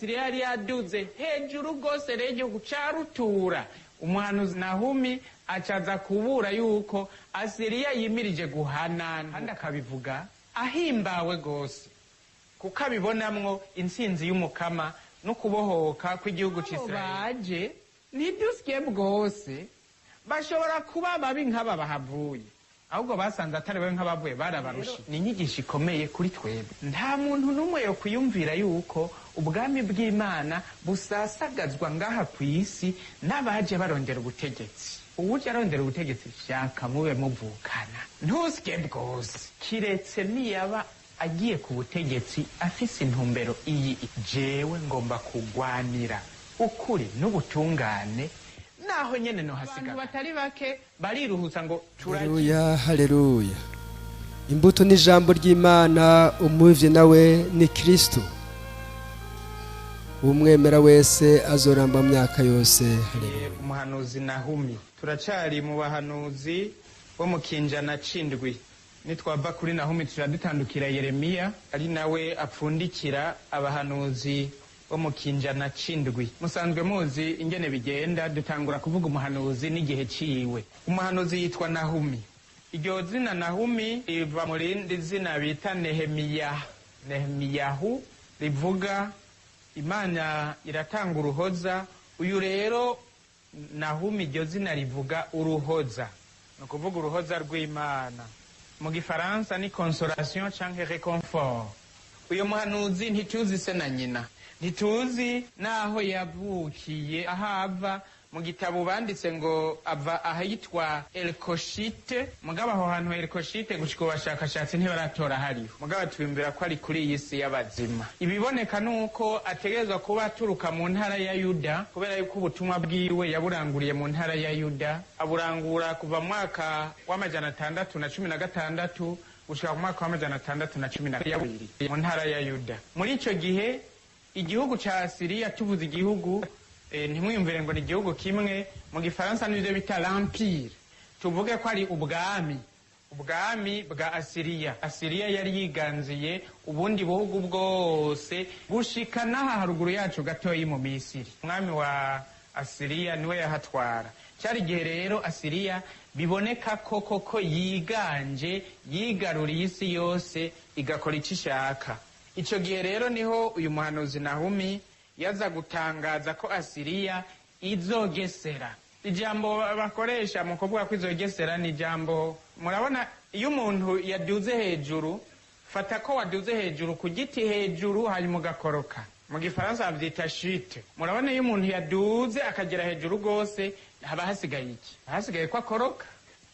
Asiriya yari yaduze hejuru rwose rero igihugu ca Rutura. Umuhanuzi Nahumi acaza kubura yuko Asiriya yimirije guhanantuka, kandi akabivuga ahimbawe rwose kuko abibonamwo intsinzi y'umukama no kubohoka kw'igihugu c'Isirayeli. Baje Ntidusye Bwose bashobora kuba babi nk'aba bahavuye, ahubwo basanze atari babi nk'abavuye barabarusha. Ni inyigisho ikomeye kuri twebwe. Nta muntu n'umwe yo kwiyumvira yuko ubwami bw'Imana busasagazwa ngaha ku isi n'abaje barondera ubutegetsi. Uwuje arondera ubutegetsi shaka mube muvukana. Ntusye Bwose kiretse niyaba agiye ku butegetsi afise intumbero iyi: jewe ngomba kugwanira ukuri n'ubutungane, naho nyene no hasigaye. Abantu batari bake bariruhutsa ngo haleluya haleluya. Imbuto n'ijambo ry'Imana, umuvye nawe ni Kristo. Umwemera wese azoramba myaka yose. Haleluya. Umuhanuzi Nahumi, turacari mu bahanuzi bo mu kinjana c'indwi. Nitwava kuri Nahumi turadutandukira Yeremiya, ari nawe apfundikira abahanuzi bo mu kinjana c'indwi. Musanzwe muzi ingene bigenda, dutangura kuvuga umuhanuzi n'igihe ciwe. Umuhanuzi yitwa Nahumi. Iryo zina Nahumi riva mu rindi zina bita Nehemiyahu, rivuga Imana iratanga uruhoza. Uyu rero Nahumi iryo zina rivuga uruhoza, no kuvuga uruhoza rw'Imana. Mu Gifaransa ni consolation canke réconfort. Uyu muhanuzi ntituzi se na nyina, ntituzi naho yavukiye, ahava. Mu gitabo banditse ngo ava ahitwa Elkoshite, mugabo aho hantu Elkoshite gushika abashakashatsi ntibaratora hariho, mugabo twimbira ko ari kuri iyi si y'abazima. Ibiboneka nuko ategerezwa kuba aturuka mu ntara ya Yuda, kubera yuko ubutumwa bwiwe yaburanguriye mu ntara ya Yuda. Aburangura kuva mwaka wa 616 gushika mu mwaka wa 612 mu ntara ya Yuda. Muri ico gihe igihugu ca Asiriya, tuvuze igihugu ntimwiyumvire ngo ni igihugu kimwe. Mu Gifaransa nivyo bita l'empire, tuvuge ko ari ubwami bwa Asiriya. Asiriya yari yiganziye ubundi buhugu bwose gushika n'aha haruguru yacu gatoyi mu Misiri. Umwami wa Asiriya niwe yahatwara. Cyari igihe rero Asiriya biboneka koko yiganje, yigaruriye isi yose, igakora ico ishaka. Ico gihe rero niho uyu muhanuzi Nahumi yaza gutangaza ko Asiriya izogesera. Ijambo bakoresha mu kuvuga ko izogesera ni ijambo, murabona iyo umuntu yaduze hejuru, fata ko waduze hejuru ku giti hejuru hanyuma ugakoroka. Mu Gifaransa bavyita chute. Murabona iyo umuntu yaduze akagera hejuru rwose, haba hasigaye iki? Hasigaye ko akoroka.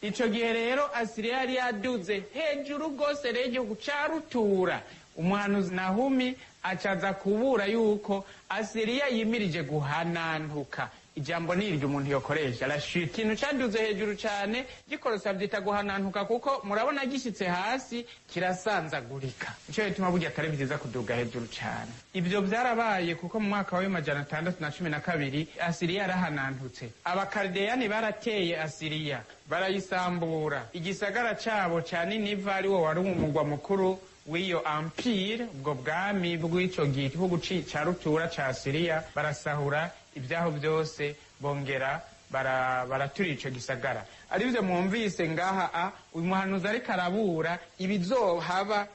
Ico gihe rero Asiriya yari yaduze hejuru rwose rero igihugu ca Rutura. Umuhanuzi Nahumi acaza kubura yuko Asiriya yimirije guhanantuka. Ijambo ni iryo umuntu yokoresha, la chute. Ikintu caduze hejuru cane gikorosa vyita guhanantuka, kuko murabona gishitse hasi kirasanzagurika. Ico bituma burya atari vyiza kuduga hejuru cane. Ivyo vyarabaye kuko mu mwaka wa 612 Asiriya yarahanantutse. Abakaldeani barateye Asiriya, barayisambura. Igisagara cabo ca Niniva ari wo wari umugwa mukuru w'iyo empire, ubwo bwami bw'ico gihugu ca Rutura ca Asiriya. Barasahura ibyaho byose, bongera baraturira ico gisagara. Arivyo mwumvise ngaha uyu muhanuzi ariko arabura ibizohaba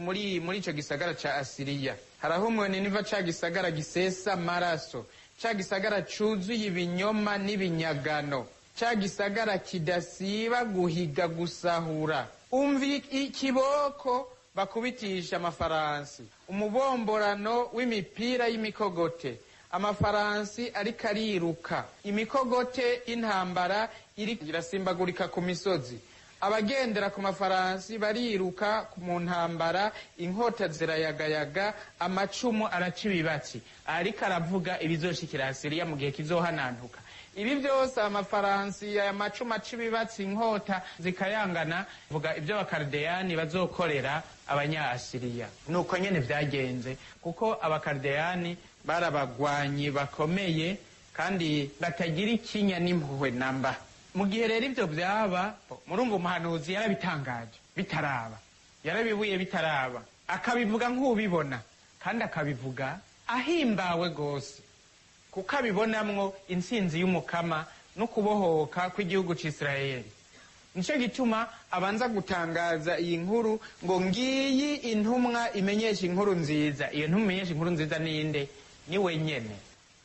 muri ico gisagara ca Asiriya. Harahumwe Niniva, ca gisagara gisesa amaraso, ca gisagara cuzuye ibinyoma n'ibinyagano, ca gisagara kidasiba guhiga gusahura. Umvi ikiboko bakubitisha amafaransi, umubomborano w'imipira y'imikogote, amafaransi ariko ariruka, imikogote y'intambara irasimbagurika ku misozi, abagendera ku mafaransi bariruka mu ntambara, inkota zirayagayaga, amacumu araca ibibatsi. Ariko aravuga ibizoshikira Asiriya mu gihe kizohanantuka. Ibi byose amafaransi, aya macumu aca ibibatsi, inkota zikayangana, vuga ibyo abakaldeani bazokorera abanya-Asiriya. Nuko nyene vyagenze, kuko abakaldeani barabagwanyi bakomeye kandi batagira ikinya n'impuhwe namba. Mu gihe rero ivyo vyaba, murumva umuhanuzi yarabitangaje bitaraba, yarabibuye bitaraba, akabivuga nk'ubibona, kandi akabivuga ahimbawe rwose kuko abibonamwo intsinzi y'umukama no kubohoka kw'igihugu c'Isirayeli. Nico gituma abanza gutangaza iyi nkuru ngo ngiyi intumwa imenyesha inkuru nziza. Iyo ntumwa imenyesha inkuru nziza ninde? Ni wenyene.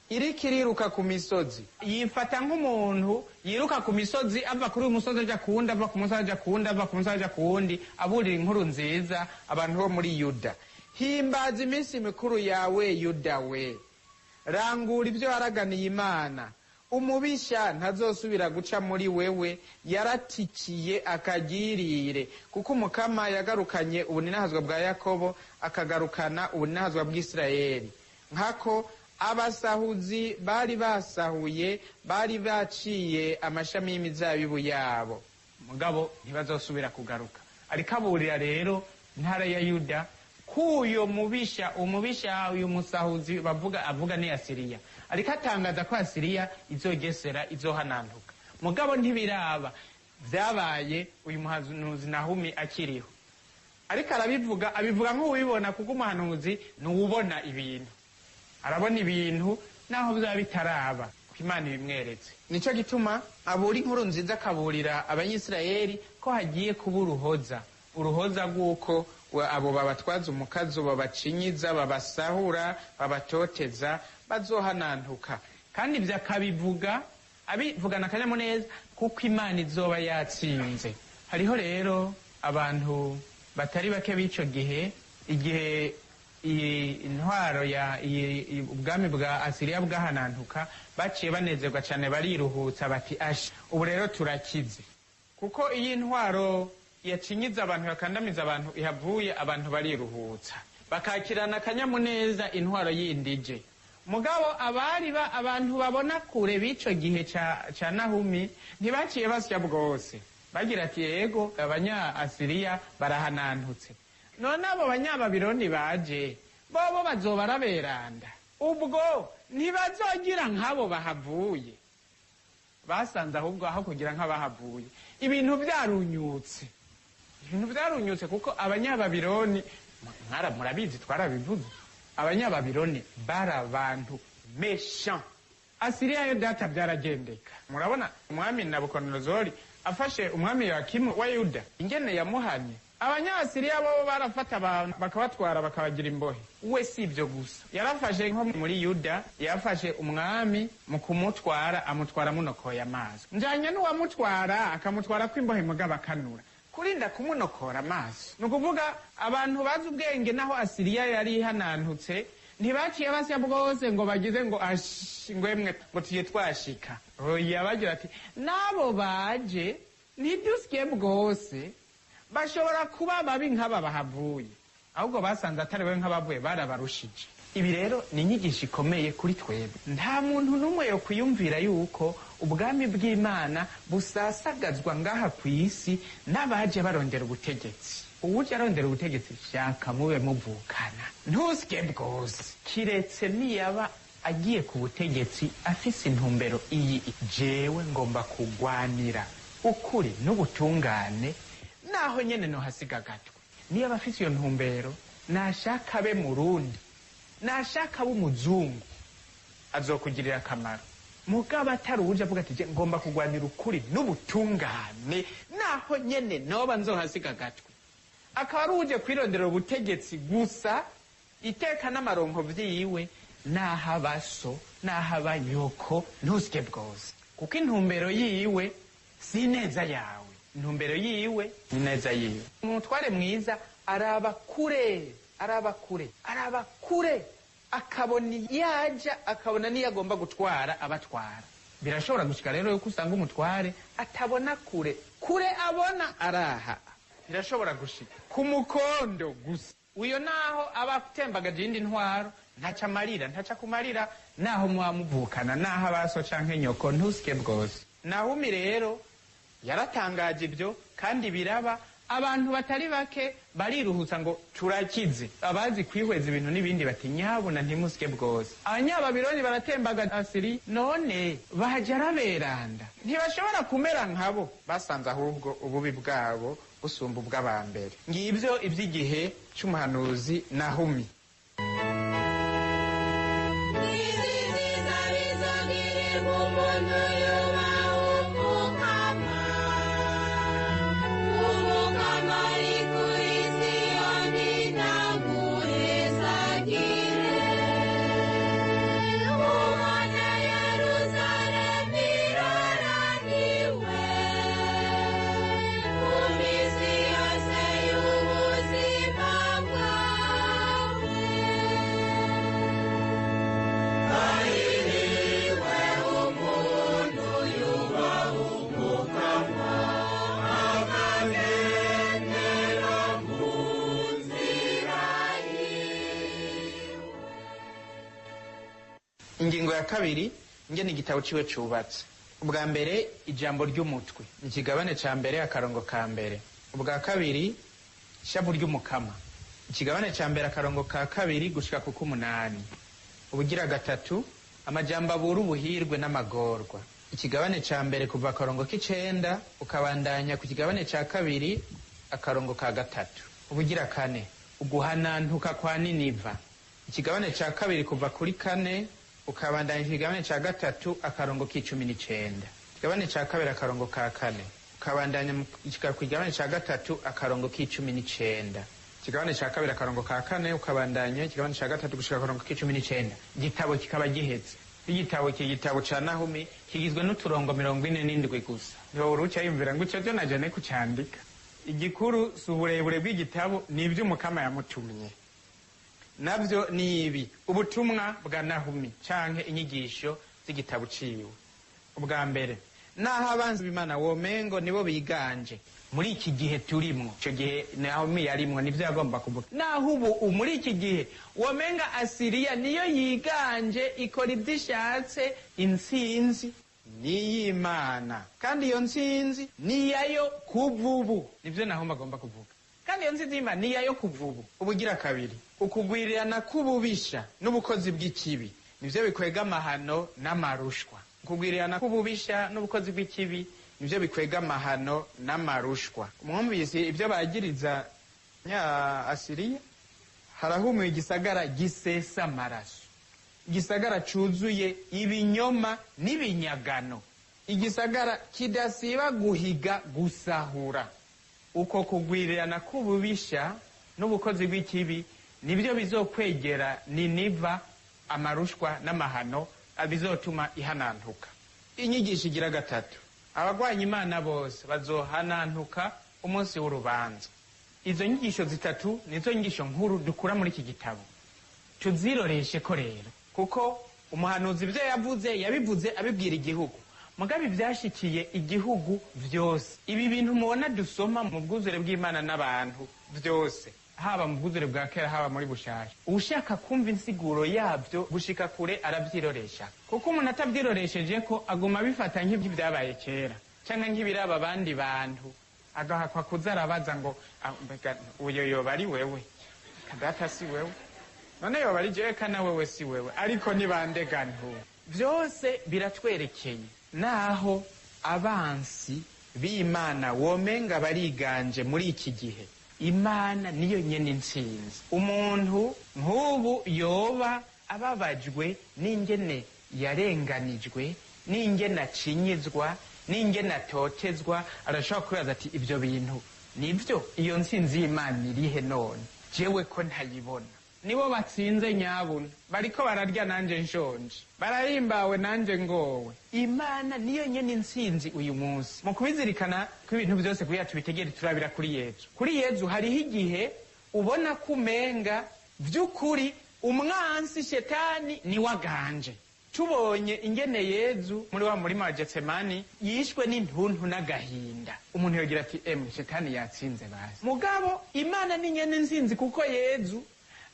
Iriko iriruka ku misozi, yifata nk'umuntu yiruka ku misozi, ava kuri uyu musozi aja kuwundi, ava ku musozi aja kuwundi, ava ku musozi aja kuwundi, aburira inkuru nziza abantu bo muri Yuda. Himbaza iminsi mikuru yawe Yuda we, rangura ibyo waraganiye Imana. Umubisha ntazosubira guca muri wewe, yaratikiye akagirire, kuko umukama yagarukanye ubuninahazwa bwa Yakobo, akagarukana ubuninahazwa bw'Isirayeli. Nkako abasahuzi bari basahuye, bari baciye amashami y'imizabibu yabo, mugabo ntibazosubira kugaruka. Ariko aburira rero ntara ya Yuda kuyo mubisha, umubisha uyu musahuzi avuga ni Asiriya. Ariko atangaza ko Asiriya izogesera, izohanantuka. Mugabo ntibiraba vyabaye uyu muhanuzi Nahumi akiriho. Ariko abivuga nk'uwibona, kuko umuhanuzi nuwubona ibintu, arabona ibintu naho bizaba bitaraba, Imana ibimweretse. Nico gituma abura inkuru nziza, akaburira abanyisirayeli ko hagiye kuba uruhoza rw'uko abo babatwaza umukazo, babacinyiza, babasahura, babatoteza, bazohanantuka. Kandi ibyo akabivuga abivugana akanyamuneza, kuko Imana izoba yatsinze. Hariho rero abantu batari bake b'ico gihe, igihe intwaro ya ubwami bwa Asiriya bwahanantuka, baciye banezerwa cyane, bariruhutsa bati ashi, ubu rero turakize. Kuko iyi intwaro yacinyiza abantu, yakandamiza abantu, ihavuye abantu bariruhutsa, bakakirana akanyamuneza intwaro yindije. Mugabo abantu babona kure b'ico gihe ca Nahumi ntibaciye basya Bwose, bagira ati yego abanya Asiriya barahanantutse, none abo banyababiloni baje bobo bazoba baraberanda, ubwo ntibazogira nk'abo bahavuye. Basanze ahubwo aho kugira nk'abahavuye ibintu byarunyutse, kuko abanyababiloni murabizi, twarabivuze, abanyababiloni bari abantu méchant. Asiriya yo data byaragendeka. Murabona umwami Nabukodonozori afashe umwami Yoakimu wa Yuda, ingene yamuhanye. Abanyasiriya bo barafata abantu bakabatwara bakabagira imbohe. We si ibyo gusa, yarafashe nko muri Yuda, yafashe umwami mu kumutwara, amutwara munokoye amaso. Njanye n'uwamutwara akamutwara kw'imbohe mugaba kanura, kurinda kumunokora amaso. Nukuvuga abantu bazi ubwenge, naho Asiriya yari ihanantutse, ntibaciye basya Bwose ngo bagize ngo ngwemwe ngo tuye twashika. Oya, bagira ati nabo baje Ntidusye Bwose bashobora kuba babi nk'aba bahavuye, ahubwo basanze atari we nk'abavuye, barabarushije. Ibi rero ni inyigisho ikomeye kuri twebwe. Nta muntu n'umwe yo kwiyumvira yuko ubwami bw'Imana busasagazwa ngaha ku isi n'abaje barondera ubutegetsi. Uwuje arondera ubutegetsi, shaka mube muvukana, ntusye Bwose, kiretse niyaba agiye ku butegetsi afise intumbero iyi: jewe ngomba kugwanira ukuri n'ubutungane, naho nyene no hasiga gatwe. Niyo bafise iyo ntumbero, nashaka be Murundi, nashaka b'umuzungu, azokugirira akamaro. Mugabo atari uje avuga ati ngomba kugwanira ukuri n'ubutungane, naho nyene noba nzohasiga gatwe, akaba ari uje kwirondera ubutegetsi gusa, iteka n'amaronko vyiwe, naho abaso naho abanyoko, ntusye Bwose, kuko intumbero yiwe si neza yawe, intumbero yiwe ni neza yiwe. Umutware mwiza araba kure, akabona yaja, akabona niyo agomba gutwara abatwara. Birashobora gushika rero yuko usanga umutware atabona kure abona araha. Birashobora gushika ku mukondo gusa, uyo naho abatembagaje iyindi ntwaro ntaca kumarira, naho mwamuvukana, naho abaso canke nyoko, ntusye Bwose. Nahumi rero yaratangaje ibyo, kandi biraba. Abantu batari bake bariruhutsa ngo turakize. Abazi kwihweza ibintu n'ibindi bati nyabona ntimusye Bwose. Abanyababiloni baratembaga Asiri, none baje araberanda, ntibashobora kumera nkabo. Basanze ahubwo ububi bwabo busumba ubw'abambere. Ngibyo iby'igihe cy'umuhanuzi Nahumi. Ingingo ya kabiri ingene igitabo ciwe cubatse. Ubwa mbere ijambo ry'umutwe ni ikigabane ca mbere akarongo ka mbere. Ubwa kabiri ishavu ry'umukama ikigabane ca mbere akarongo ka kabiri gushika ku 8. Ubugira gatatu amajambo abura ubuhirwe n'amagorwa ikigabane ca mbere kuva akarongo k'9 ukabandanya ku kigabane ca kabiri akarongo ka gatatu. Ubugira kane uguhanantuka kwa Niniva ikigabane ca kabiri kuva kuri 4 ukabandanya ikigabane ca gatatu akarongo k'19. Ikigabane ca kabiri akarongo ka 4 ukabandanya ku kigabane ca gatatu akarongo k'19. Ikigabane ca kabiri akarongo ka 4 ukabandanya ikigabane ca gatatu gushika akarongo k'19. Igitabo kikaba gihetse. Igitabo ca Nahumi kigizwe n'uturongo 47 gusa. Niho uruca yumvira ngo ico naje ne kucandika. Igikuru suburebure bw'igitabo nivyo umukama yamutumye. Navyo ni ibi: ubutumwa bwa Nahumi canke inyigisho z'igitabo ciwe. Ubwa mbere, naho abanzi b'Imana womengo nibo biganje muri iki gihe turimwo. Ico gihe Nahumi yarimwo nivyo yagomba kuvuga. Naho ubu muri iki gihe womenga Asiriya niyo yiganje ikora ivyishatse, intsinzi ni Imana kandi iyo ntsinzi ni yayo kuvubu. Nivyo Nahumi agomba kuvuga. Kandi iyo ntsinzi y'Imana ni yayo kuvubu. Ubugira kabiri ukugwirirana k'ububisha n'ubukozi bw'ikibi nivyo bikwega amahano n'amarushwa. Ukugwirirana k'ububisha n'ubukozi bw'ikibi nivyo bikwega amahano n'amarushwa. Mwumvise ivyo bagiriza nya Asiriya? Harahumuye igisagara gisesa amaraso, igisagara cuzuye ibinyoma n'ibinyagano, igisagara kidasiba guhiga gusahura. Uko kugwirirana k'ububisha n'ubukozi bw'ikibi nibyo bizokwegera Niniva amarushwa n'amahano abizotuma ihanantuka. Inyigisho igira gatatu: abagwanya Imana bose bazohanantuka umunsi w'urubanza. Izo nyigisho zitatu nizo nyigisho nkuru dukura muri iki gitabo. Tuziroreshe ko rero, kuko umuhanuzi ivyo yabivuze abibwira igihugu. Mugabe vyashikiye igihugu vyose. Ibi bintu mubona dusoma mu bwuzure bw'Imana n'abantu vyose, haba mu bwuzure bwa kera haba muri bushasha, ushaka kumva insiguro yavyo gushika kure aravyiroresha. Kuko umuntu atavyiroresheje ko aguma bifata nk'ivyabaye kera canke nk'ibiraba abandi bantu, agahakwa kuza arabaza ngo uyo yoba ari wewe, kadata si wewe, none yoba ari jewe kana wewe si wewe, ariko nibandegantu. Vyose biratwerekeye naho abansi b'Imana womenga bariganje muri iki gihe. Imana niyo nyene intsinzi. Umuntu nk'ubu yoba ababajwe n'ingene yarenganijwe, n'ingene acinyizwa, n'ingene atotezwa, arashobora kwibaza ati ivyo bintu nivyo? Iyo ntsinzi y'Imana irihe none jewe ko ntayibona? Nibo batsinze nyabuna, bariko bararya nanje nshonje, barahimbawe nanje ngowe. Imana niyo nyene intsinzi uyu munsi. Mu kubizirikana ko ibintu byose kugira tubitegere turabira kuri Yezu. Kuri Yezu hariho igihe ubona kumenga vy'ukuri umwansi shetani ni waganje. Tubonye ingene Yezu muri wa murima wa Getsemani yishwe n'intuntu n'agahinda, umuntu yogira ati shetani yatsinze basi. Mugabo Imana ni nyene intsinzi, kuko Yezu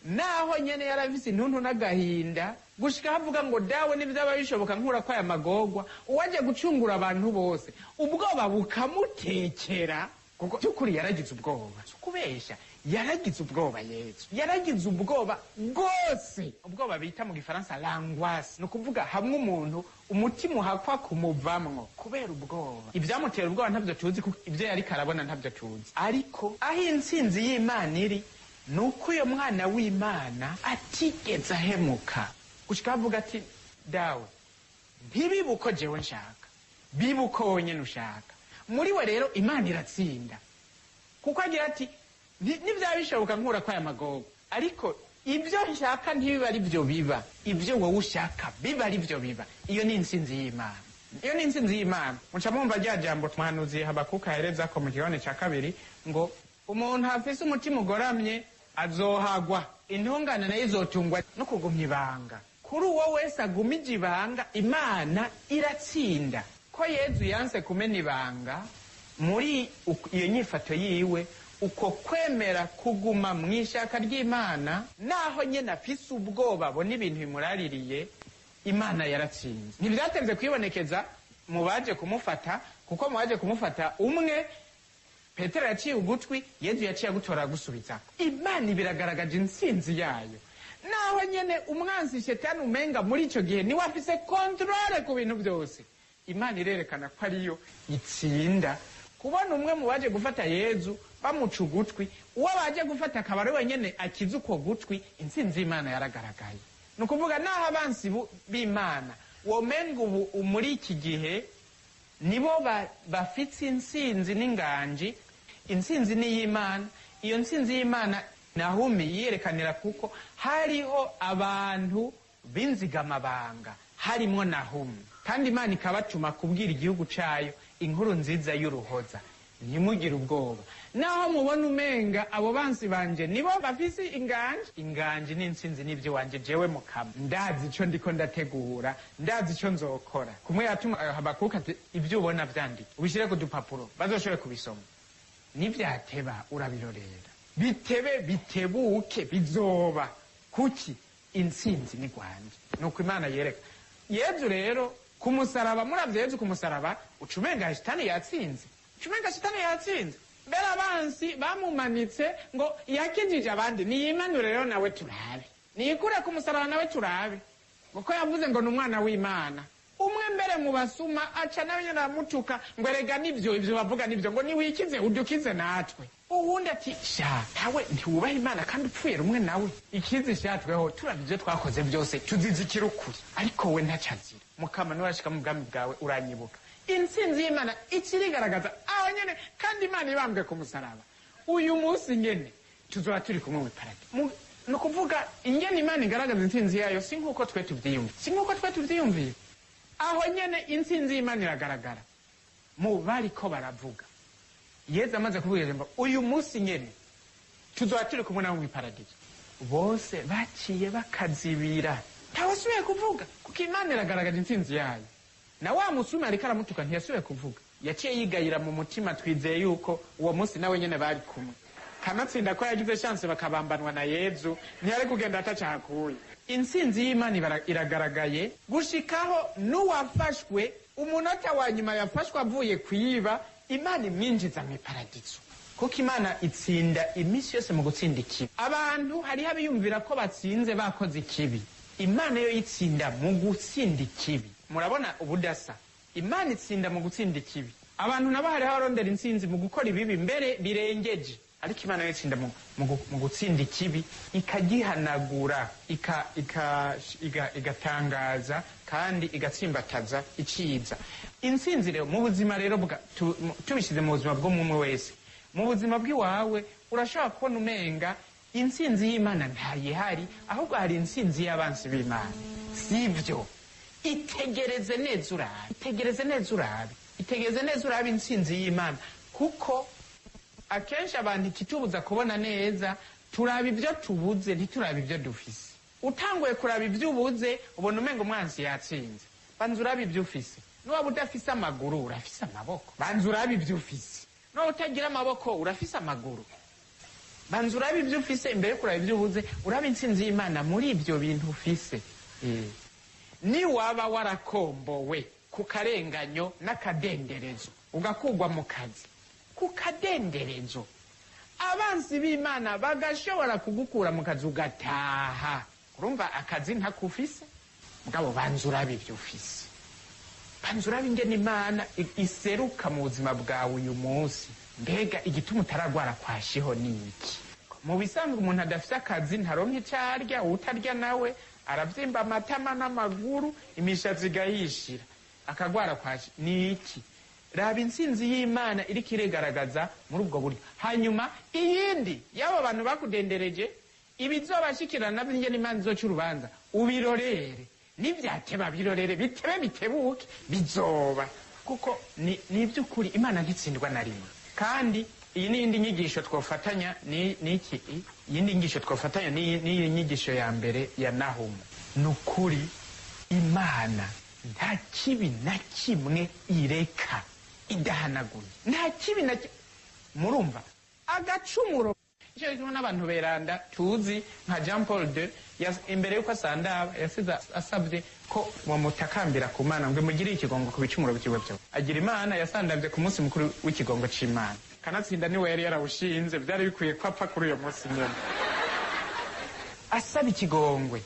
naho nyene yaravise intuntu n'agahinda gushika havuga ngo dawe n'ivyaba bishoboka nkura kwa aya magorwa, uwaje gucungura abantu bose ubwoba bukamutekera. Kuko cyukuri yaragize ubwoba, kubesha yaragize ubwoba. Yesu yaragize ubwoba bwose, ubwoba bita mu gifaransa l'angoisse, no kuvuga hamwe umuntu umutima uhakwa kumuvamwo kubera ubwoba. Ivyamutera ubwoba ntavyo tuzi, kuko ivyo yari karabona ntavyo tuzi. Ariko aho intsinzi y'Imana iri nuko uyo mwana w'Imana atigeze ahemuka gushika avuga ati dawe ntibibuko jewe nshaka bibuko wonyene ushaka. Muri we rero Imana iratsinda kuko agira ati n'ivyaba bishoboka nkura kwa aya magogo, ariko ibyo nshaka ntibiba ari byo biba, ibyo wowe ushaka biba ari byo biba. Iyo ni intsinzi y'Imana, iyo ni intsinzi y'Imana. Muca mwumva rya jambo twahanuzi Habakuka ahereza ko mu kigabane ca kabiri ngo umuntu afise umutima ugoramye azohagwa, intungane nayo izotungwa no kugumya ibanga. Kuri uwo wese agumije ibanga Imana iratsinda. Ko Yezu yanse kumena ibanga muri iyo nyifato yiwe, uko kwemera kuguma mu ishaka ry'Imana, naho nyene afise ubwoba abona ibintu bimuraririye, Imana yaratsinze. Ntibyatenze kwibonekeza mu baje kumufata, kuko mu baje kumufata umwe Petero yaciye ugutwi, Yezu yaciye agutora gusubizako. Imana biragaragaje intsinzi yayo, naho nyene umwanzi shetani umenga muri ico gihe niwe afise controle ku bintu byose. Imana irerekana ko ariyo itsinda. Kubona umwe mu baje gufata Yezu bamuca ugutwi, uwo baje gufata akaba ari wenyene akiza uko gutwi, intsinzi y'Imana yaragaragaye. Ni ukuvuga naho abansi b'Imana womenga ubu muri iki gihe nibo bafite intsinzi n'inganji, intsinzi ni y'Imana. Iyo ntsinzi y'Imana Nahumi yiyerekanira kuko hariho abantu b'inzigamabanga, harimo Nahumi, kandi Imana ikabatuma kubwira igihugu cayo inkuru nziza y'uruhoza. Ntimugire ubwoba naho mubona umenga abo bansi banje nibo bafise inganji n'intsinzi n'ibyo wanje jewe Mukama ndazi ico ndiko ndategura, ndazi ico nzokora. Kumwe yatuma Habakuka ati ibyo ubona vyandike ubishire ku dupapuro bazoshobore kubisoma, nivyateba urabirorera, bitebe bitebuke bizoba. Kuki? Intsinzi ni gwanje. Nuko Imana yereka Yezu rero kumusaraba. Muravye Yezu kumusaraba ucumenga shitani yatsinze, ucumenga shitani yatsinze. Mbere abansi bamumanitse ngo yakijije abandi, niyimanure rero nawe turabe, niyikure kumusaraba nawe turabe, kuko yavuze ngo n'umwana w'Imana. Umwe mbere mu basuma aca nawe nyene aramutuka ngo erega nivyo ivyo bavuga nivyo, ngo niwikize udukize natwe. Uwundi ati sha nawe ntiwubaha Imana kandi upfuye rumwe nawe, ikizi shatweho turabye ivyo twakoze byose tuzizikira ukuri, ariko we ntacazira. Mukama niwe ashika mu bwami bwawe uranyibuka. Intsinzi y'Imana ikirigaragaza aho nyene, kandi Imana ibambwe ku musaraba. Uyu munsi nyene tuzoba turi kumwe mu paradizo. No kuvuga ingene Imana igaragaza intsinzi yayo si nkuko twe tuvyiyumva, si nkuko twe tuvyiyumviye. Aho nyene intsinzi y'Imana iragaragara mu bariko baravuga. Yezu amaze kubwira ngo uyu munsi nyene tuzoba turi kumwe nawe mu paradizo, bose baciye bakazibira, ntawasubiye kuvuga kuko Imana iragaragaza intsinzi yayo. Na wa musuma ariko aramutuka ntiyasubiye kuvuga, yaciye yigayira mu mutima. Twizeye yuko uwo munsi nawe nyene bari kumwe, kanatsinda ko yagize chance bakabambanwa na Yezu, ntiyari kugenda atacakuye. Intsinzi y'Imana iragaragaye gushikaho n'uwafashwe umunota wa nyuma yafashwe avuye kwiba, Imana imwinjiza mu paradizo, kuko Imana itsinda imisi yose mu gutsinda ikibi. Abantu hariho abiyumvira ko batsinze bakoze ikibi, Imana yo itsinda mu gutsinda ikibi. Murabona ubudasa, Imana itsinda mu gutsinda ikibi. Abantu nabo hariho abarondera intsinzi mu gukora ibibi mbere birengeje, ariko Imana yo itsinda mu gutsinda ikibi, ikagihanagura, igatangaza kandi igatsimbataza iciza. Intsinzi rero mu buzima rero tubishize mu buzima bw'umwe wese, mu buzima bw'iwawe urashobora kubona umenga intsinzi y'Imana ntayihari, ahubwo hari intsinzi y'abansi b'Imana. Sivyo, itegereze neza urabe, itegereze neza urabe, itegereze neza urabe intsinzi y'Imana, kuko akenshi abantu ikitubuza kubona neza turaba ibyo tubuze ntiturabe ibyo dufise. Utanguye kuraba ibyo ubuze ubona umenga umwansi yatsinze. Banza urabe ibyo ufise. N'uwaba udafise amaguru urafise amaboko, banza urabe ibyo ufise. N'uwaba utagira amaboko urafise amaguru, banza urabe ibyo ufise imbere kuraba ibyo ubuze. Urabe intsinzi y'Imana muri ibyo bintu ufise. Ni waba warakombowe ku karenganyo n'akadenderezo ugakugwa mu kazi ku kadenderezo, abansi b'Imana bagashobora kugukura mu kazi ugataha, urumva akazi ntakufise. Mugabo banza urabe ibyo ufise, banza urabe ingene Imana iseruka mu buzima bwawe uyu munsi. Mbega igituma utaragwara kwashiho ni iki? Mu bisanzwe umuntu adafise akazi ntaronke icyo arya, utarya nawe arabyimba amatama n'amaguru, imishatsi igahishira, akagwara kwaje. Ni iki? Raba intsinzi y'Imana iri kiregaragaza muri ubwo buryo. Hanyuma iyindi y'abo bantu bakudendereje, ibizobashikirana nabyo nge n'Imana izoca urubanza, ubirorere. Nivyateba birorere, bitebe bitebuke, bizoba. Kuko ni iby'ukuri Imana ntitsindwa na rimwe. Kandi iyi ni indi nyigisho twofatanya n'iki? Iyindi nyigisho twofatanya n'iyi nyigisho ya mbere ya Naho. Nukuri Imana nta kibi na kimwe ireka idahanaguye. Nta kibi na murumva agacumuro. Icyo gituma n'abantu beranda tuzi nka Jean Paul II imbere yuko asandaba yasize asabye ko mutakambira ku Mana ngo mugire ikigongo ku bicumuro byiwe byo. Agira Imana yasandavye ku munsi mukuru w'ikigongo c'Imana. Kanatsinda niwe yari yarawushinze, byari bikwiye ko apfa kuri uyo munsi nyene. Asaba ikigongwe.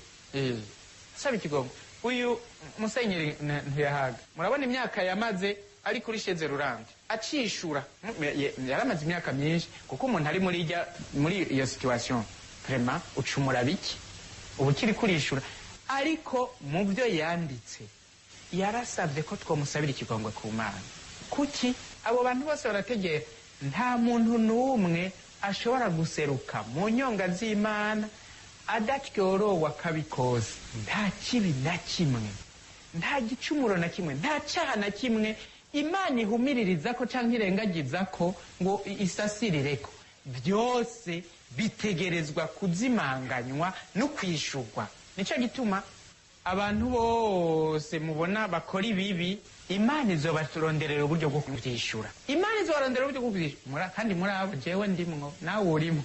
Asaba ikigongwe. Uyu musenyeri ntiyahaga. Murabona imyaka yamaze ari kuri sheze rurande. Acishura. Yaramaze imyaka myinshi kuko umuntu ari muri iyo situation. Vraiment ucumura biki? Ubu kiri kurishura. Ariko mu byo yanditse yarasabye ko twomusabira ikigongwe ku Mana. Kuki abo bantu bose barategera nta muntu n'umwe ashobora guseruka mu nyonga z'Imana adatyorowa kabikoze. Nta kibi na kimwe, nta gicumuro na kimwe, nta cyaha na kimwe Imana ihumiririza ko canke irengagiza ko ngo isasirireko. Byose bitegerezwa kuzimanganywa no kwishurwa. Nico gituma abantu bose mubona bakora ibibi, Imana izobaronderera uburyo bwo kuvyishura. Imana izobarondera uburyo bwo kuvyishura. Kandi muri abo jewe ndimwo, nawe urimo.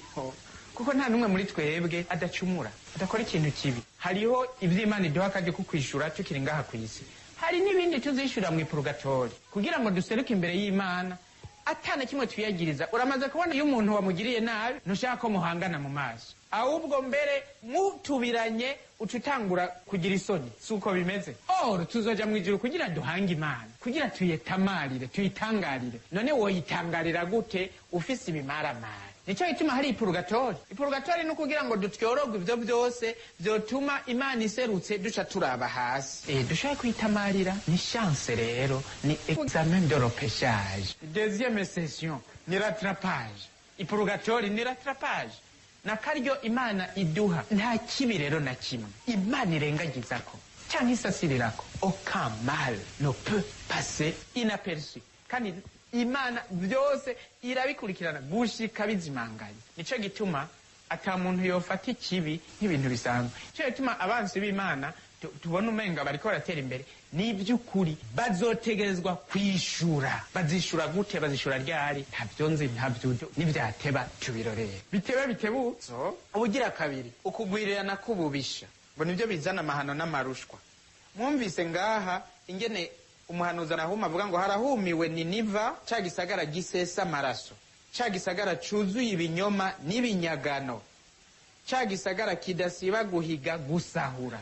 Kuko nta numwe muri twebwe adacumura, adakora ikintu kibi. Hariho ibyo Imana iduha akaje kukwishura tukiri ngaha ku isi. Hari n'ibindi tuzishura mu purgatori kugira ngo duseruke imbere y'Imana atana kimwe twiyagiriza. Uramaze kubona iyo umuntu wamugiriye nabi ntushaka ko muhangana mu maso, ahubwo mbere mutubiranye ucutangura kugira isoni. Suko bimeze. Tuzoja mu ijuru kugira duhange Imana, kugira tuyetamarire, tuyitangarire. None woyitangarira gute ufise ibimaramara? Nico gituma hari purgatori. Purgatori no kugira ngo dutyorogwe ibyo byose byotuma Imana iserutse duca turaba hasi. Dushaka kwitamarira ni chance rero, ni examen de repêchage. Deuxième session ni rattrapage. Purgatori ni rattrapage. Na karyo Imana iduha nta kibi rero na kimwe Imana irengagizako cyangwa isasirirako. Aucun mal ne peut passer inaperçu. Kandi Imana byose irabikurikirana gushika bizimanganye. Nico gituma ata muntu yofata ikibi nk'ibintu bisanzwe. Nico gituma abansi b'Imana tubona umenga bariko baratera imbere. Ni by'ukuri bazotegerezwa kwishura. Bazishura gute? Bazishura ryari? Ntavyonzi ntavyujo nivyateba tubirorere. Bitebe bitebutso. Ubugira kabiri ukugwirirana kububisha ngo nivyo bizana amahano n'amarushwa. Mwumvise ngaha ingene umuhanuzi Naho avuga ngo harahumiwe Niniva, ca gisagara gisesa amaraso, ca gisagara cuzuye ibinyoma n'ibinyagano, ca gisagara kidasiba guhiga gusahura.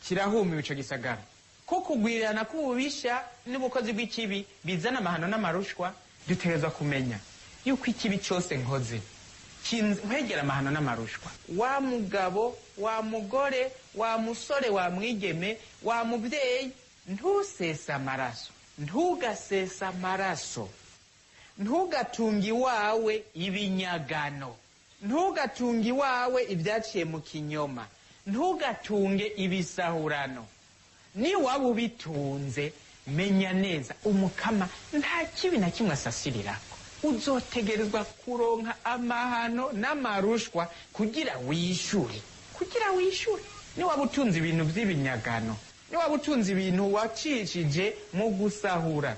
Kirahumiwe ico gisagara. Ko kugwirirana kububisha n'ubukozi bw'ikibi bizana amahano n'amarushwa. Dutegerezwa kumenya yuko ikibi cyose nkoze nkwegera amahano n'amarushwa. Wa mugabo, wa mugore, wa musore, wa mwigeme, wa mubyeyi, ntusesa amaraso, ntugasesa amaraso, ntugatunga iwawe ibinyagano, ntugatunga iwawe ibyaciye mu kinyoma, ntugatunge ibisahurano. Ni waba ubitunze menya neza Umukama nta kibi na kimwe asasirirako. Uzotegerezwa kuronka amahano n'amarushwa kugira wishure, kugira wishure. Ni waba utunze ibintu by'ibinyagano, ni waba utunze ibintu wacishije mu gusahura,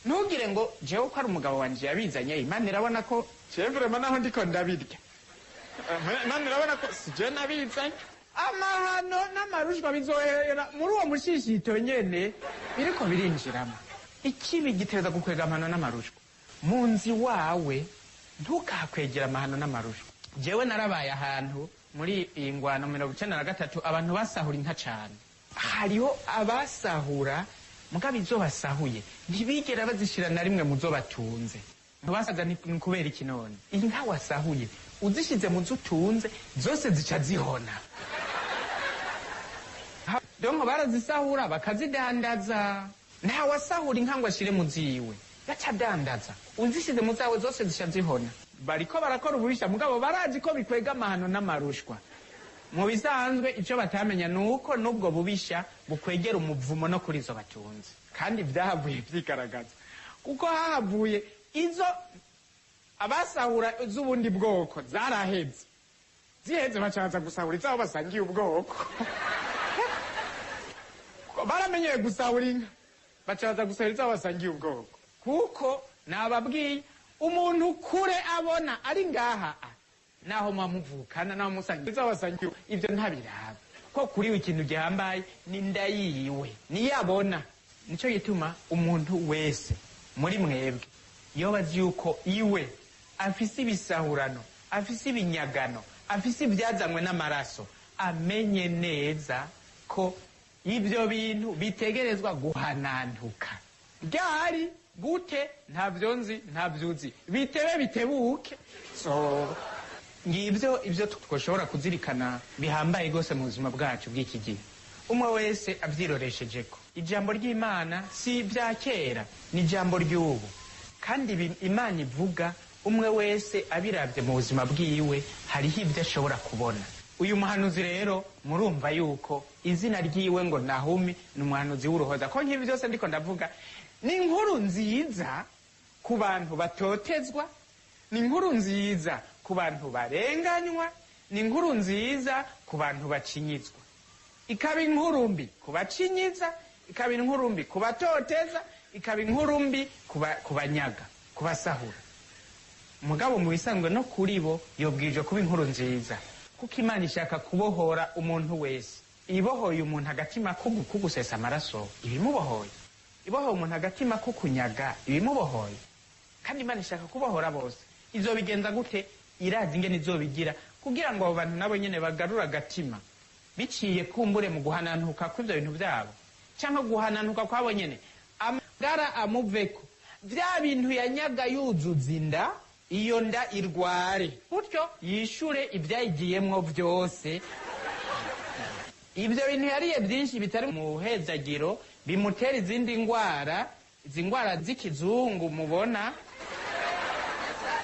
ntugire ngo jewe ko ari umugabo wanje yabizanye Imana irabona ko vraiment naho ndiko ndabirya, Imana irabona ko sije nabizanye. Amahano n'amarushwa bizohera muri uwo mushishito nyene biriko birinjiramo. Ikibi gitereza gukwega amahano n'amarushwa mu nzi wawe, ntukakwegera amahano n'amarushwa. Jewe narabaye ahantu muri ingwano 1993 abantu basahura inka cyane. Hariho abasahura mugabe izo basahuye ntibigera bazishira na rimwe muzo batunze. Basaza ni kubera iki none? Inka wasahuye uzishize muzo utunze zose zica zihona. donko barazisahura bakazidandaza. Nta wasahura inka ngo ashire mu ziwe, yacadandaza. Uzishize mu zawe zose zisha zihona. Bariko barakora ububisha, mugabo barazi ko bikwega amahano n'amarushwa. Mu bisanzwe icyo batamenya nuko nubwo bubisha bukwegera umuvumo no kuri izo batunze, kandi byahavuye byigaragaza kuko hahavuye izo abasahura z'ubundi bwoko zaraheze, ziheze bacaza gusahura izaho basangiye ubwoko. Baramenyeye gusahura inka, bacaza gusahura izaho basangiye ubwoko, kuko nababwiye umuntu kure abona ari ngaha naho Muvukana naho musangiye izaho basangiye ibyo ntabiraba, ko kuri ikintu gihambaye ni ndayiwe niyabona. Nico gituma umuntu wese muri mwebwe yobazi yuko iwe afise ibisahurano, afise ibinyagano, afise ibyazanywe n'amaraso, amenye neza ko ibyo bintu bitegerezwa guhanantuka. Ryari gute ntavyo nzi ntavyuzi, bitebe bitebuke. So ngibyo ibyo twoshobora kuzirikana bihambaye gose mu buzima bwacu bw'iki gihe, umwe wese avyiroreshejeko. Ijambo ry'Imana si bya kera, ni ijambo ry'ubu, kandi Imana ivuga umwe wese abiravye mu buzima bwiwe hariho ibyo ashobora kubona. Uyu muhanuzi rero murumva yuko izina ryiwe ngo Nahumi ni umuhanuzi w'uruhoza. Ko nk'ibi byose ndiko ndavuga ni inkuru nziza ku bantu batotezwa, ni inkuru nziza ku bantu barenganywa, ni inkuru nziza ku bantu bacinyizwa, ikaba inkuru mbi ku bacinyiza, ikaba inkuru mbi ku batoteza, ikaba inkuru mbi ku banyaga, ku basahura. Mugabo mu bisanzwe no kuri bo yobwije kuba inkuru nziza, kuko Imana ishaka kubohora umuntu wese. Ibohoye umuntu agatima ko gusesa amaraso, ibimubohoye. Ibohoye umuntu agatima ko kunyaga, ibimubohoye. Kandi Imana ishaka kubohora bose. Izobigenza gute? Irazi ingene izobigira kugira ngo abo bantu nabo nyene bagarura agatima, biciye kumbure mu guhanantuka kw'ivyo bintu byabo, cyangwa guhanantuka kwabo nyene amagara amuveko, bya bintu yanyaga yuzuza inda, iyo nda irware, gutyo yishure ibyayigiyemwo byose. Ibyo bintu yariye byinshi bitari mu hezagiro bimutera izindi ngwara, izi ngwara z'ikizungu mubona,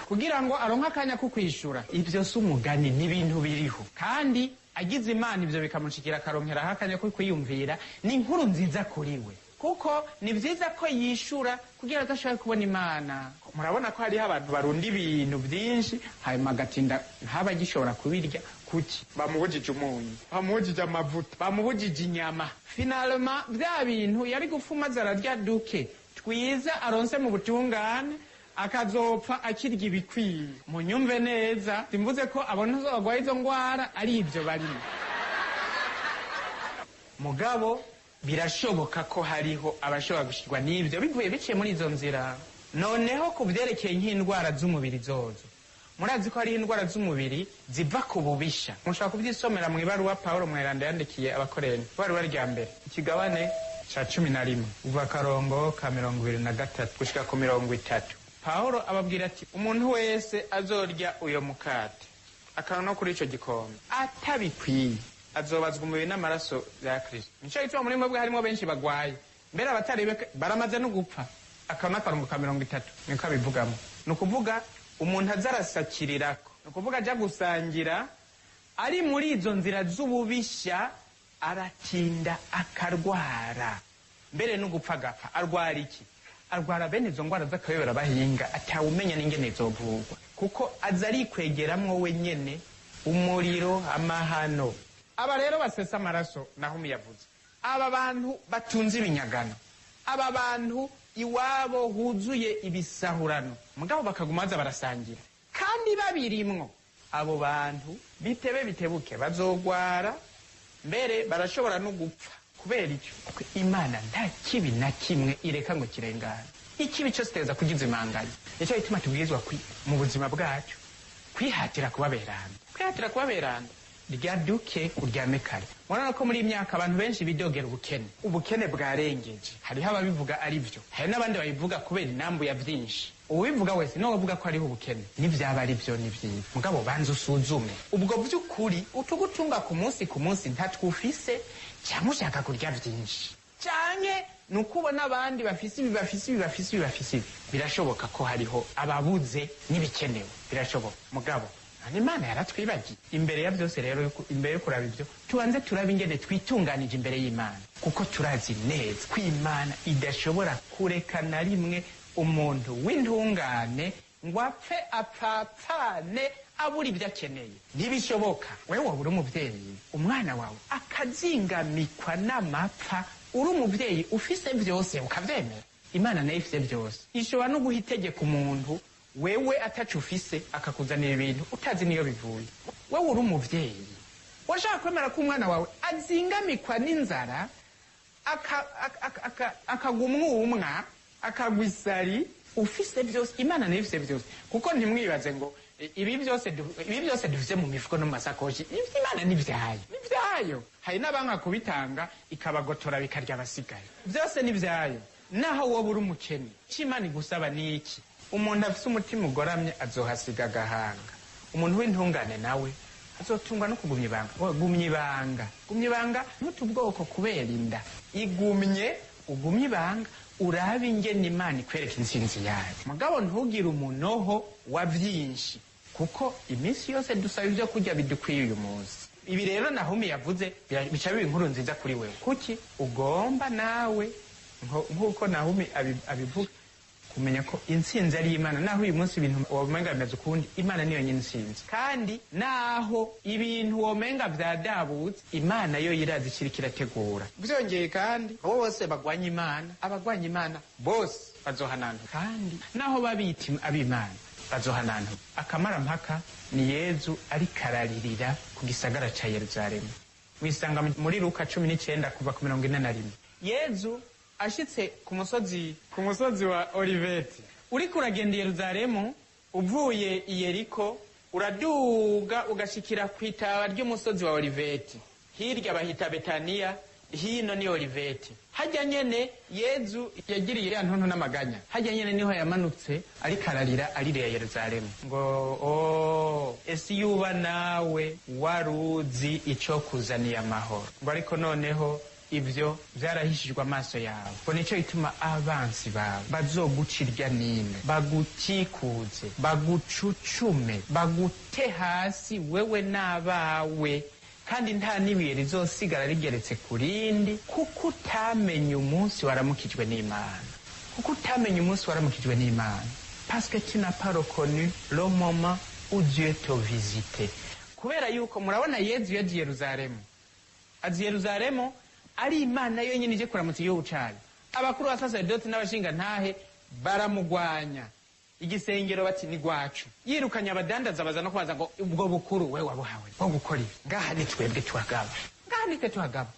kugira ngo aronka akanya ko kwishura. Ibyo si umugani, ni ibintu biriho, kandi agize Imana ibyo bikamushikira akaronkeraho akanya ko kwiyumvira, ni inkuru nziza kuri we, kuko ni byiza ko yishura kugira adashobora kubona Imana. Murabona ko hariho abantu barunda ibintu byinshi hanyuma agatinda ntaba gishobora kubirya. Kuki? Bamubujije umunyu, bamubujije amavuta, bamubujije inyama. Finalema bya bintu yari gupfuma zararya duke twiza aronse mu butungane, akazopfa akirya ibikwiye. Munyumve neza, simvuze ko abona bagwaye izo ngwara ari ibyo barimo, mugabo birashoboka ko hariho abashobora gushirwa n'ibyo bivuye biciye muri izo nzira. Noneho ku byerekeye nk'indwara z'umubiri zozo, murazi ko hariho indwara z'umubiri ziva ku bubisha. Mushobora kubyisomera mu ibaruwa Pawulo mweranda yandikiye Abakorenti, ibaruwa rya mbere ikigabane ca 11 uva karongo ka 23 gushika ku 30. Pawulo ababwira ati umuntu wese azorya uyo mukate akana no kuri ico gikombe atabikwiye azobazwa umubiri n'amaraso ya Kristo. Nico gituma muri mwebwe harimo benshi bagwaye, mbere abatari baramaze no gupfa. Akana karongo ka 30 niko abivugamo. Nukuvuga umuntu azarasakirirako, nukuvuga aja gusangira ari muri izo nzira z'ububisha, aratinda akarwara, mbere no gupfa agapfa. Arwara iki? Arwara bene izo ngwara z'akayobera bahinga atawumenya n'ingene zovurwa, kuko aza ari kwegeramwo wenyene umuriro, amahano. Aba rero basesa amaraso naho umuyavuze, aba bantu batunze ibinyagano, aba bantu iwabo huzuye ibisahurano, mugabo bakagumaza barasangira kandi babirimwo. Abo bantu bitebe bitebuke bazogwara, mbere barashobora no gupfa. Kubera icyo Imana nta kibi na kimwe ireka ngo kirengane. Ikibi cyose teza kugize imanganya. Nicyo gituma tubwirizwa mu buzima bwacu kwihatira kubaberanda, kwihatira kubaberanda. Rya duke uryame kare. Murabona ko muri imyaka abantu benshi bidogera ubukene bwarengeje. Hariho ababivuga ari byo, hari n'abandi babivuga kubera inambu ya byinshi. Ubivuga wese no bavuga ko hariho ubukene, n'ivyaba ari byo n'ivyiza. Mugabo banza usuzume ubwo by'ukuri utugutunga ku munsi ntatwufise, cyangwa ushaka kurya byinshi, cyane nukubona abandi bafise ibi. Birashoboka ko hariho ababuze n'ibikenewe, birashoboka. Mugabo Imana yaratwibagiye. Imbere ya byose rero, imbere yo kuraba ibyo, tubanze turaba ingene twitunganije imbere y'Imana, kuko turazi neza ko Imana idashobora kureka na rimwe umuntu w'intungane ngo apfe apfapfane abura ibyo akeneye. Ntibishoboka. Wewe wabura umubyeyi, umwana wawe akazingamikwa n'amapfa, uri umubyeyi ufise byose ukabyemera. Imana nayo ifise byose. Ishobora no guha itegeko umuntu wewe atacu ufise akakuzanira ibintu utazi niyo bivuye. Wewe uri umubyeyi, washaka kwemera ko umwana wawe azingamikwa n'inzara, akagumwumwa, akagwisari, ufise byose. Imana nayo ifise byose. Kuko ntimwibaze ngo ibi byose dufise mu mifuko no mu masakoshi, Imana nibyayo. Hari n'abanga kubitanga ikabagotora bikarya abasigaye. Byose nibyayo. Naho wowe uri umukene, Imana igusaba ni iki? Umuntu afise umutima ugoramye azohasiga agahanga. Umuntu w'intungane nawe azotungwa no kugumya ibanga. Gumya ibanga n'utubwoko kubera inda. Ugumye ibanga, urabe ingene Imana ikwereka intsinzi yayo. Mugabo ntugire umunoho wa byinshi, kuko iminsi yose dusaba ibyo kurya bidukwiye uyu munsi. Ibi rero Nahumi yavuze bica biba inkuru nziza kuri wewe. Kuki ugomba nawe nk'uko Nahumi abivuga kumenya ko intsinzi ari Imana. Naho uyu munsi ibintu womenga bimeze ukundi, Imana niyo nyine intsinzi. Kandi naho ibintu womenga byadabutse, Imana yo yirazi ikiri kirategura. Byongeye kandi abo bose bagwanya Imana, abagwanya Imana bose bazohanantuka. Kandi naho babita ab'Imana bazohanantuka. Akamarampaka ni Yezu ari kararirira ku gisagara ca Yerusalemu. Wisanga muri Luka 19 kuva ku 41. Yezu ashitse ku musozi wa Oliveti. Uriko uragenda Yerusalemu uvuye i Yeriko, uraduga ugashikira kwitaba ry'umusozi wa Oliveti. Hirya bahita Betania, hino ni Oliveti. Hajya nyene Yezu yagiriye iriya ntonto n'amaganya. Hajya nyene niho yamanutse ari kararira aririya Yerusalemu ngo esi yuba nawe waruzi ico kuzaniye amahoro. Ngo ariko noneho ibyo byarahishijwe amaso yawe. Ngo nicyo ituma abansi bawe bazogucirya nine, bagukikuze, bagucucume, bagute hasi wewe n'abawe, kandi nta n'ibuye rizosigara rigeretse ku rindi, kuko utamenye umunsi waramukijwe n'Imana. Parce que tu n'as pas reconnu le moment où Dieu te visite. Kubera yuko murabona Yezu yagiye Yerusalemu. Azi Yerusalemu ari Imana yonyine ije kuramutsa igihugu cyayo. Abakuru ba saserdoti n'abashinga ntahe baramugwanya. Igisengero bati ni gwacu. Yirukanye abadandaza baza no kubaza ngo ubwo bukuru wewe wabuhawe bwo gukora ibi. Ngaha ni twebwe tuhagaba.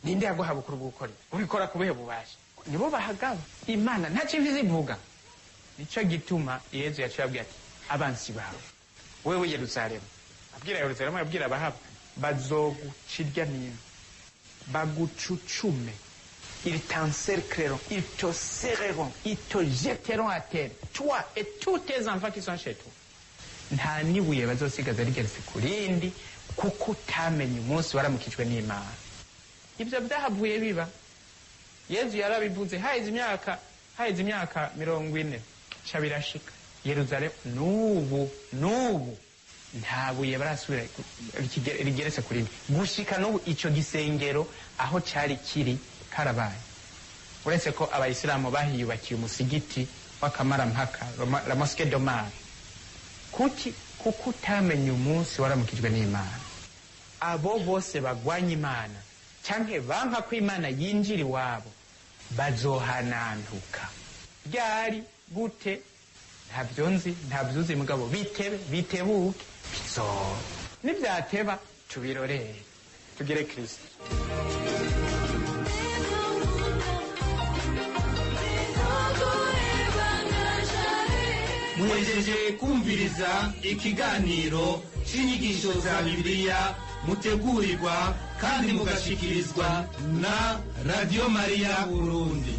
Ninde yaguha bukuru bwo gukora? Ubikora kubehe bubasha. Nibo bahagaba. Imana ntacyo ivuga. Nico gituma Yezu yacabwiye ati abansi bawe wewe Yerusalemu. Abwira Yerusalemu, abwira abahaba bazogucirya nini, bagucucume, ils t'encercleront, ils te serreront, ils te jetteront à terre, toi et tous tes enfants qui sont chez toi. Nta nibuye bazosigaza rigeretse ku rindi, kuko utamenye umunsi waramukijwe n'Imana. Ibyo byahavuye biba. Yezu yarabivuze haize imyaka 40 cabirashika. Yerusalemu nubu nta buye barasubira rigeretse kuri gushika n'ubu ico gisengero aho cari kiri Karabaye. Uretse ko abayisilamu bahiyubakiye umusigiti w'akamarampaka, la mosquée d'Omar. Kuko utamenye umunsi waramukijwe n'Imana. Abo bose bagwanya Imana canke banka ko Imana yinjira iwabo bazohanantuka. Ryari gute ntavyuzi mugabo bitebuke bizoba. Nivyateba tubirorere tugire Kristo. Muhejeje kumviriza ikiganiro c'inyigisho za Bibiliya mutegurirwa kandi mugashikirizwa na Radio Maria Burundi.